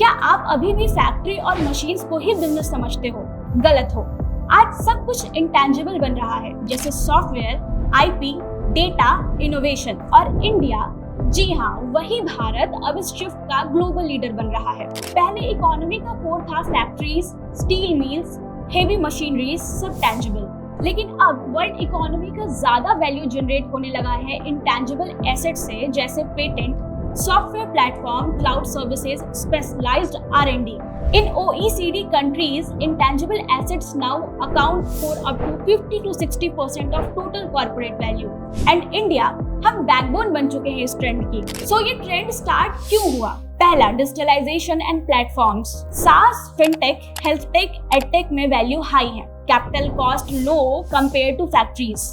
क्या आप अभी भी फैक्ट्री और मशीन्स को ही बिजनेस समझते हो? गलत हो। आज सब कुछ इंटेंजिबल बन रहा है, जैसे सॉफ्टवेयर, आईपी, डेटा, इनोवेशन और इंडिया, जी हाँ, वही भारत अब इस शिफ्ट का ग्लोबल लीडर बन रहा है। पहले इकोनॉमी का कोर था factories, steel mills, heavy machineries, सब टेंजिबल। लेकिन अब वर्ल्ड इकोनॉमी का ज्यादा वैल्यू जनरेट होने लगा है इंटेंजिबल एसेट से, जैसे patent, software platform, cloud services, specialised R&D. In OECD countries, intangible assets now account for up to 50 to 60% of total corporate value. And India, हम बैकबोन बन चुके हैं इस ट्रेंड की। So ये ट्रेंड स्टार्ट क्यों हुआ? पहला, digitalisation and platforms. SaaS, fintech, health tech, edtech में वैल्यू हाई है, capital cost low compare to factories.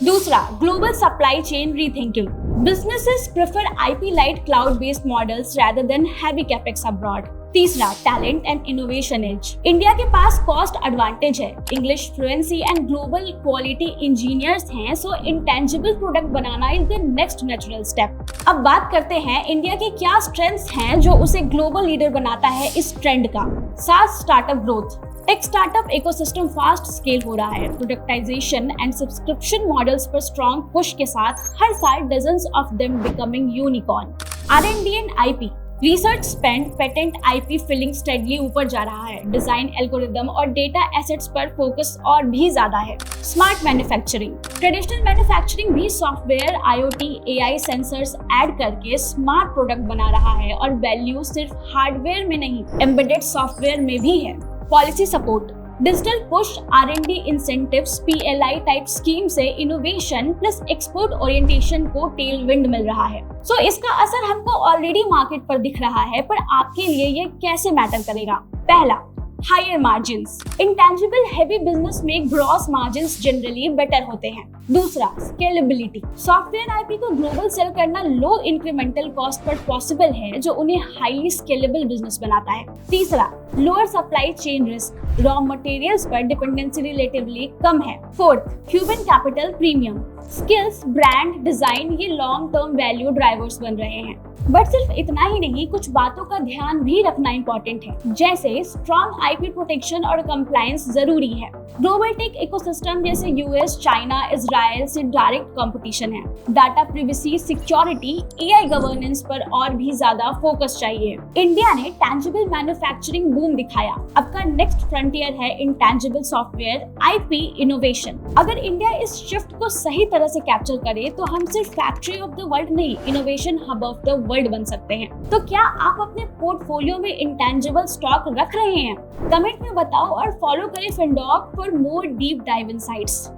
दूसरा, global supply chain rethinking. Businesses prefer IP-light cloud-based models rather than heavy capex abroad. तीसरा, talent and innovation edge. India के पास cost advantage है, English fluency and global quality engineers हैं, so intangible product बनाना is the next natural step. अब बात करते हैं इंडिया के क्या स्ट्रेंथ्स हैं जो उसे ग्लोबल लीडर बनाता है इस ट्रेंड का। SaaS startup growth. Tech startup ecosystem fast scale हो रहा है, प्रोडक्टाइजेशन एंड सब्सक्रिप्शन मॉडल्स पर स्ट्रॉन्ग पुश के साथ हर साल dozens of them becoming unicorn. R&D and IP। Research spend, patent, IP filing steadily ऊपर जा रहा है, डिजाइन, एल्गोरिदम और डेटा एसेट्स पर फोकस और भी ज्यादा है। Smart manufacturing. ट्रेडिशनल मैन्युफैक्चरिंग भी software, IoT, AI sensors add करके स्मार्ट प्रोडक्ट बना रहा है और वैल्यू सिर्फ हार्डवेयर में नहीं, एम्बेडेड सॉफ्टवेयर में भी है। Policy support. Digital push, R&D incentives, PLI type scheme से इनोवेशन प्लस एक्सपोर्ट ओरिएंटेशन को टेलविंड मिल रहा है। सो इसका असर हमको ऑलरेडी मार्केट पर दिख रहा है, पर आपके लिए ये कैसे मैटर करेगा? पहला, higher margins. Intangible heavy business में ग्रॉस मार्जिन्स जनरली बेटर होते हैं। दूसरा, स्केलेबिलिटी। सॉफ्टवेयर IP को ग्लोबल सेल करना लो इंक्रीमेंटल कॉस्ट पर पॉसिबल है, जो उन्हें हाईली स्केलेबल बिजनेस बनाता है। तीसरा, lower supply chain risk. Raw materials पर डिपेंडेंसी रिलेटिवली कम है। Fourth, human capital premium. Skills, brand, design, ये लॉन्ग टर्म वैल्यू ड्राइवर्स बन रहे हैं। बट सिर्फ इतना ही नहीं, कुछ बातों का ध्यान भी रखना इंपॉर्टेंट है, जैसे स्ट्रॉन्ग IP प्रोटेक्शन और कंप्लायंस जरूरी है। ग्लोबल टेक इकोसिस्टम जैसे US, चाइना, इजराइल से डायरेक्ट कंपटीशन है। Data privacy, security, AI governance पर और भी ज्यादा फोकस चाहिए। इंडिया ने टैंजिबल मैन्युफैक्चरिंग बूम दिखाया, अब का नेक्स्ट फ्रंटियर है इंटेंजिबल सॉफ्टवेयर, IP इनोवेशन। अगर इंडिया इस शिफ्ट को सही तरह से कैप्चर करे तो हम सिर्फ फैक्ट्री ऑफ द वर्ल्ड नहीं, innovation hub of the world बन सकते हैं। तो क्या आप अपने पोर्टफोलियो में इंटेंजिबल स्टॉक रख रहे हैं? कमेंट में बताओ और फॉलो करें Findog for more deep dive insights.